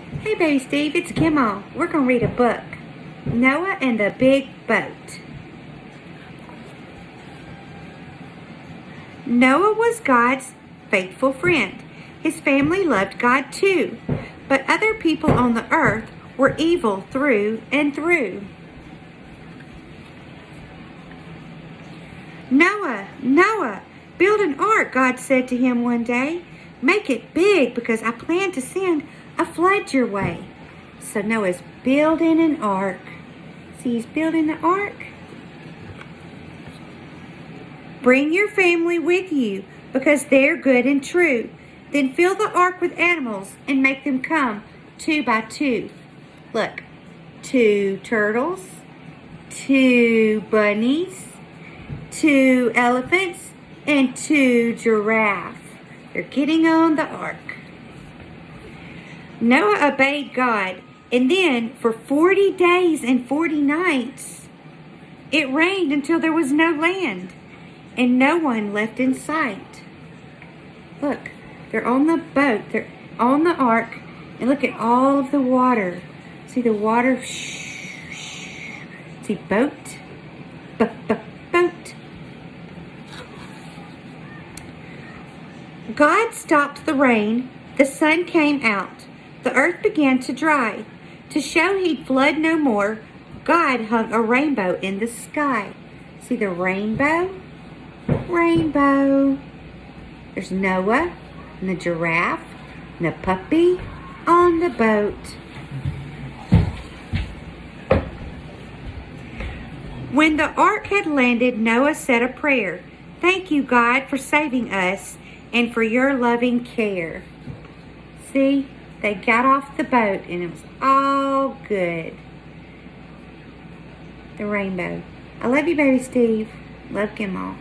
Hey, baby Steve, it's Gimma. We're going to read a book, Noah and the Big Boat. Noah was God's faithful friend. His family loved God too, but other people on the earth were evil through and through. Noah, build an ark, God said to him one day. Make it big because I plan to send a flood your way. So Noah's building an ark. See, he's building the ark. Bring your family with you because they're good and true. Then fill the ark with animals and make them come 2 by 2. Look, 2 turtles, 2 bunnies, 2 elephants, and 2 giraffes. They're getting on the ark. Noah obeyed God, and then for 40 days and 40 nights, it rained until there was no land, and no one left in sight. Look, they're on the boat, they're on the ark, and look at all of the water. See the water? See boat? Boat. God stopped the rain, the sun came out, the earth began to dry. To show he'd flood no more, God hung a rainbow in the sky. See the rainbow? Rainbow. There's Noah and the giraffe and the puppy on the boat. When the ark had landed, Noah said a prayer. Thank you, God, for saving us and for your loving care. See, they got off the boat and it was all good. The rainbow. I love you, baby Steve. Love Gimma.